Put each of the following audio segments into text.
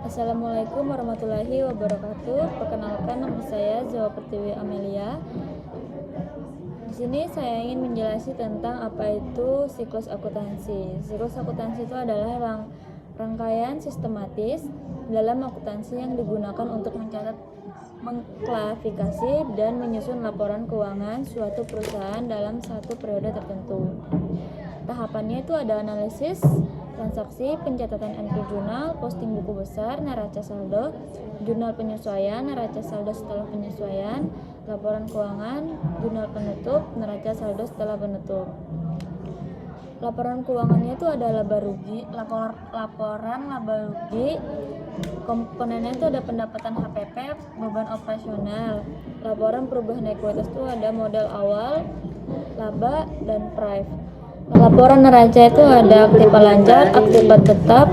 Assalamualaikum warahmatullahi wabarakatuh. Perkenalkan, nama saya Zawa Pertiwi Amelia. Di sini saya ingin menjelaskan tentang apa itu siklus akuntansi. Siklus akuntansi itu adalah rangkaian sistematis dalam akuntansi yang digunakan untuk mencatat, mengklasifikasi, dan menyusun laporan keuangan suatu perusahaan dalam satu periode tertentu. Tahapannya itu ada analisis transaksi, pencatatan entry jurnal, posting buku besar, neraca saldo, jurnal penyesuaian, neraca saldo setelah penyesuaian, laporan keuangan, jurnal penutup, neraca saldo setelah penutup. Laporan keuangannya itu ada laba rugi, laporan laba rugi, komponennya itu ada pendapatan HPP, beban operasional, laporan perubahan ekuitas itu ada modal awal, laba, dan price. Laporan neraca itu ada aktiva lancar, aktiva tetap,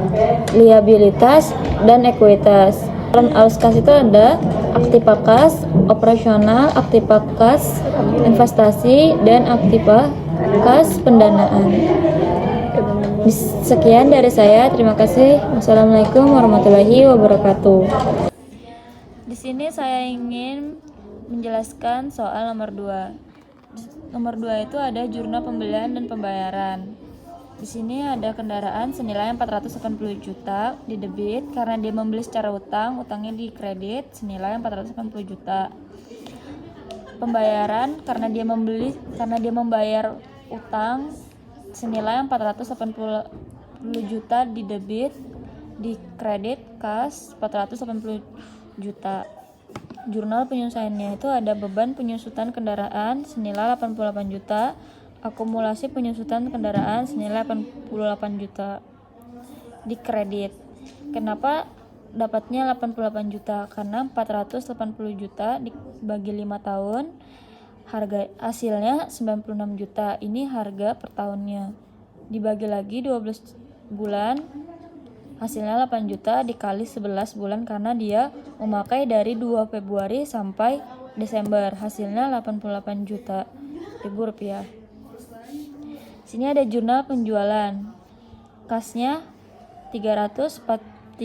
liabilitas, dan ekuitas. Laporan arus kas itu ada aktiva kas, operasional, aktiva kas, investasi, dan aktiva kas pendanaan. Sekian dari saya, terima kasih. Wassalamualaikum warahmatullahi wabarakatuh. Di sini saya ingin menjelaskan soal nomor 2. Nomor 2 itu ada jurnal pembelian dan pembayaran. Di sini ada kendaraan senilai 480 juta di debit karena dia membeli secara utang, utangnya di kredit senilai 480 juta. Pembayaran karena dia membayar utang senilai 480 juta di debit, di kredit kas 480 juta. Jurnal penyusutannya itu ada beban penyusutan kendaraan senilai 88 juta, akumulasi penyusutan kendaraan senilai 88 juta di kredit. Kenapa dapatnya 88 juta? Karena 480 juta dibagi 5 tahun, harga hasilnya 96 juta. Ini harga per tahunnya. Dibagi lagi 12 bulan, hasilnya 8 juta dikali 11 bulan karena dia memakai dari 2 Februari sampai Desember. Hasilnya 88 juta rupiah. Sini ada jurnal penjualan. Kasnya 340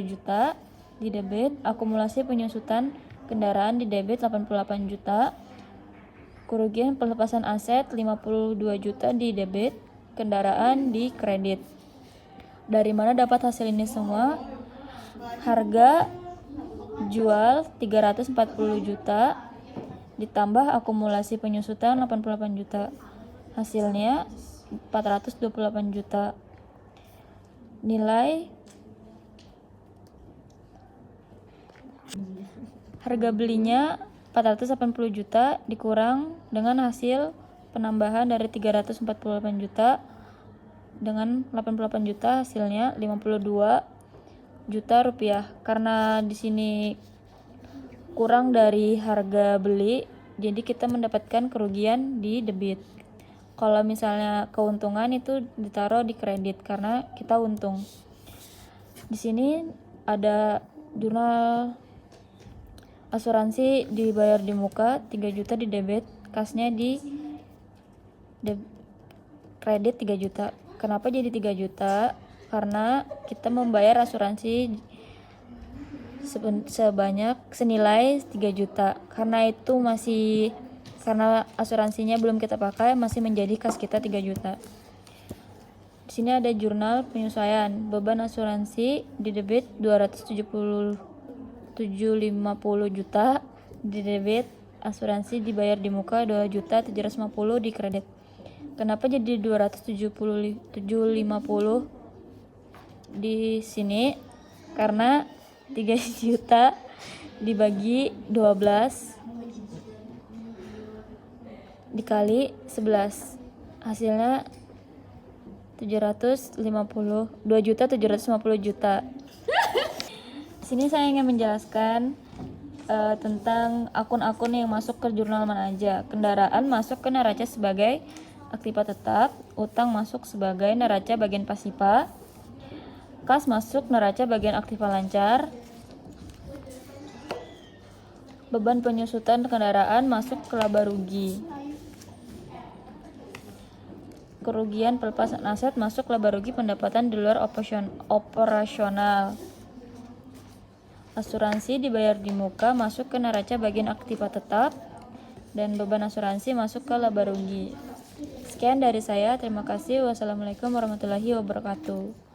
juta di debit, akumulasi penyusutan kendaraan di debit 88 juta. Kerugian pelepasan aset 52 juta di debit, kendaraan di kredit. Dari mana dapat hasil ini semua? Harga jual 340 juta ditambah akumulasi penyusutan 88 juta. Hasilnya 428 juta. Nilai harga belinya 480 juta dikurang dengan hasil penambahan dari 348 juta dengan 88 juta, hasilnya 52 juta rupiah. Karena di sini kurang dari harga beli, jadi kita mendapatkan kerugian di debit. Kalau misalnya keuntungan itu ditaruh di kredit karena kita untung. Di sini ada jurnal asuransi dibayar di muka 3 juta di debit, kasnya di kredit 3 juta. Kenapa jadi 3 juta? Karena kita membayar asuransi senilai 3 juta. Karena asuransinya belum kita pakai, masih menjadi kas kita 3 juta. Di sini ada jurnal penyesuaian. Beban asuransi di debit 250 juta, di debit asuransi dibayar di muka 2 juta 750 di kredit. Kenapa jadi 250 di sini? Karena 3 juta dibagi 12 dikali 11, hasilnya 2 juta 750 juta. Sini saya ingin menjelaskan tentang akun-akun yang masuk ke jurnal mana aja. Kendaraan masuk ke neraca sebagai aktiva tetap, utang masuk sebagai neraca bagian pasifa, kas masuk neraca bagian aktiva lancar, beban penyusutan kendaraan masuk ke laba rugi, kerugian pelepasan aset masuk laba rugi pendapatan di luar operasional. asuransi dibayar di muka masuk ke neraca bagian aktiva tetap, dan beban asuransi masuk ke laba rugi. Sekian dari saya, terima kasih. Wassalamualaikum warahmatullahi wabarakatuh.